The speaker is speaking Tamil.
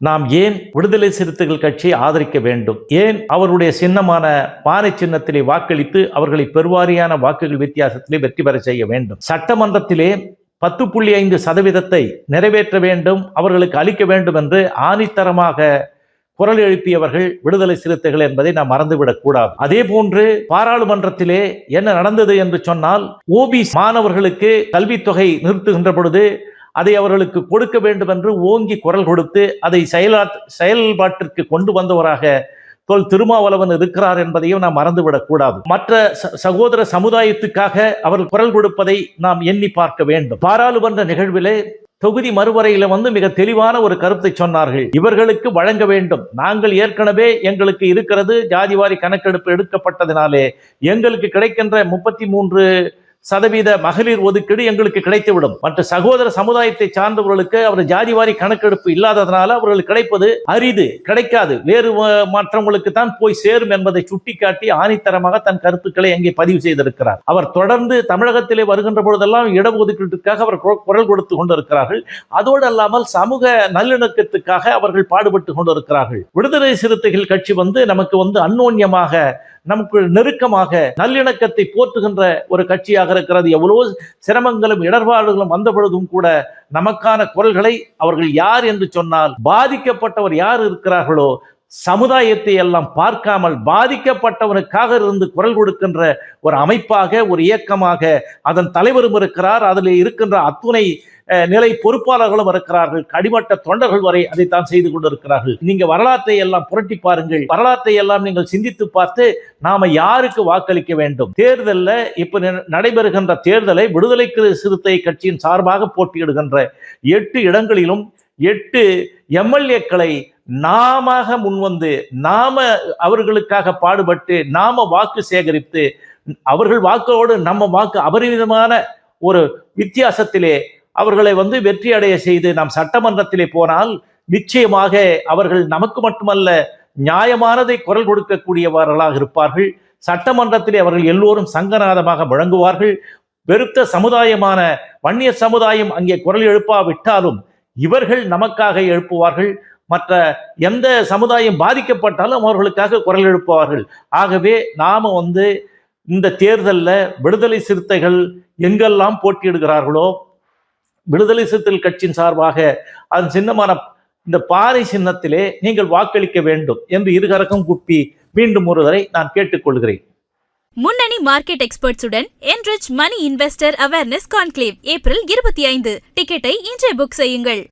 நாம் ஏன் விடுதலை சிறுத்தைகள் கட்சியை ஆதரிக்க வேண்டும், ஏன் அவருடைய சின்னமான பானை சின்னத்திலே வாக்களித்து அவர்களை பெருவாரியான வாக்குகள் வித்தியாசத்திலே வெற்றி பெற செய்ய வேண்டும். சட்டமன்றத்திலே 10.5% நிறைவேற்ற வேண்டும், அவர்களுக்கு அளிக்க வேண்டும் என்று ஆணித்தரமாக குரல் எழுப்பியவர்கள் விடுதலை சிறுத்தைகள் என்பதை நாம் மறந்துவிடக் கூடாது. அதே போன்று பாராளுமன்றத்திலே என்ன நடந்தது என்று சொன்னால், ஓபிசி மாணவர்களுக்கு கல்வித்தொகை நிறுத்துகின்ற பொழுது அதை அவர்களுக்கு கொடுக்க வேண்டும் என்று ஓங்கி குரல் கொடுத்து அதை செயல்பாட்டிற்கு கொண்டு வந்தவராக தொல் திருமாவளவன் இருக்கிறார் என்பதையும் நாம் மறந்துவிடக் கூடாது. மற்ற சகோதர சமுதாயத்துக்காக அவர் குரல் கொடுப்பதை நாம் எண்ணி பார்க்க வேண்டும். பாராளுமன்ற நிகழ்விலே தொகுதி மறுவரையில மிக தெளிவான ஒரு கருத்தை சொன்னார்கள். இவர்களுக்கு வழங்க வேண்டும், நாங்கள் ஏற்கனவே எங்களுக்கு இருக்கிறது, ஜாதிவாரி கணக்கெடுப்பு எடுக்கப்பட்டதினாலே எங்களுக்கு கிடைக்கின்ற 33% மகளிர் ஒதுக்கீடு எங்களுக்கு கிடைத்துவிடும். மற்ற சகோதர சமுதாயத்தை சார்ந்தவர்களுக்கு அவர் ஜாதிவாரி கணக்கெடுப்பு இல்லாததனால அவர்களுக்கு கிடைப்பது அரிது, கிடைக்காது, வேறு மற்றவங்களுக்கு தான் போய் சேரும் என்பதை சுட்டிக்காட்டி ஆணித்தரமாக தன் கருத்துக்களை அங்கே பதிவு செய்திருக்கிறார். அவர் தொடர்ந்து தமிழகத்திலே வருகின்ற பொழுதெல்லாம் இடஒதுக்கீட்டுக்காக அவர் குரல் கொடுத்து கொண்டிருக்கிறார்கள். அதோடு அல்லாமல் சமூக நல்லிணக்கத்துக்காக அவர்கள் பாடுபட்டு கொண்டிருக்கிறார்கள். விடுதலை சிறுத்தைகள் கட்சி நமக்கு அந்யோன்யமாக, நமக்கு நெருக்கமாக நல்லிணக்கத்தை போற்றுகின்ற ஒரு கட்சியாக இருக்கிறது. எவ்வளவு சிரமங்களும் இடர்பாடுகளும் வந்த பொழுதும் கூட நமக்கான குரல்களை அவர்கள் யார் என்று சொன்னால், பாதிக்கப்பட்டவர் யார் இருக்கிறார்களோ சமுதாயத்தை எல்லாம் பார்க்காமல் பாதிக்கப்பட்டவனுக்காக இருந்து குரல் கொடுக்கின்ற ஒரு அமைப்பாக, ஒரு இயக்கமாக அதன் தலைவரும் இருக்கிறார். அதில் இருக்கின்ற அத்துணை நிலை பொறுப்பாளர்களும் இருக்கிறார்கள். அடிமட்ட தொண்டர்கள் வரை அதைத்தான் செய்து கொண்டிருக்கிறார்கள். நீங்க வரலாற்றை எல்லாம் புரட்டி பாருங்கள், வரலாற்றை எல்லாம் நீங்கள் சிந்தித்து பார்த்து நாம யாருக்கு வாக்களிக்க வேண்டும். தேர்தலில் இப்ப நடைபெறுகின்ற தேர்தலை விடுதலை சிறுத்தை கட்சியின் சார்பாக போட்டியிடுகின்ற 8 இடங்களிலும் 8 எம்எல்ஏக்களை நாம முன்வந்து, நாம அவர்களுக்காக பாடுபட்டு, நாம வாக்கு சேகரித்து, அவர்கள் வாக்கோடு நம்ம வாக்கு அபரிமிதமான ஒரு வித்தியாசத்திலே அவர்களை வெற்றி அடைய செய்து நாம் சட்டமன்றத்திலே போனால் நிச்சயமாக அவர்கள் நமக்கு மட்டுமல்ல நியாயமானதை குரல் கொடுக்கக்கூடியவர்களாக இருப்பார்கள். சட்டமன்றத்திலே அவர்கள் எல்லோரும் சங்கநாதமாக முழங்குவார்கள். பெருத்த சமுதாயமான வன்னிய சமுதாயம் அங்கே குரல் எழுப்பாவிட்டாலும் இவர்கள் நமக்காக எழுப்புவார்கள். மற்ற எந்த சமுதாயம் பாதிக்கப்பட்டாலும் அவர்களுக்காக குரல் எழுப்புவார்கள். ஆகவே நாம இந்த தேர்தலில் விடுதலை சிறுத்தைகள் எங்கெல்லாம் போட்டியிடுகிறார்களோ விடுதலை சிறுத்தைகள் கட்சியின் சார்பாக அதன் சின்னமான இந்த பாறை சின்னத்திலே நீங்கள் வாக்களிக்க வேண்டும் என்று இருகரக்கம் கூப்பி மீண்டும் ஒருவரை நான் கேட்டுக்கொள்கிறேன். முன்னணி market எக்ஸ்பர்ட்ஸுடன் enrich money investor awareness conclave April 25. டிக்கெட்டை இன்றே புக் செய்யுங்கள்.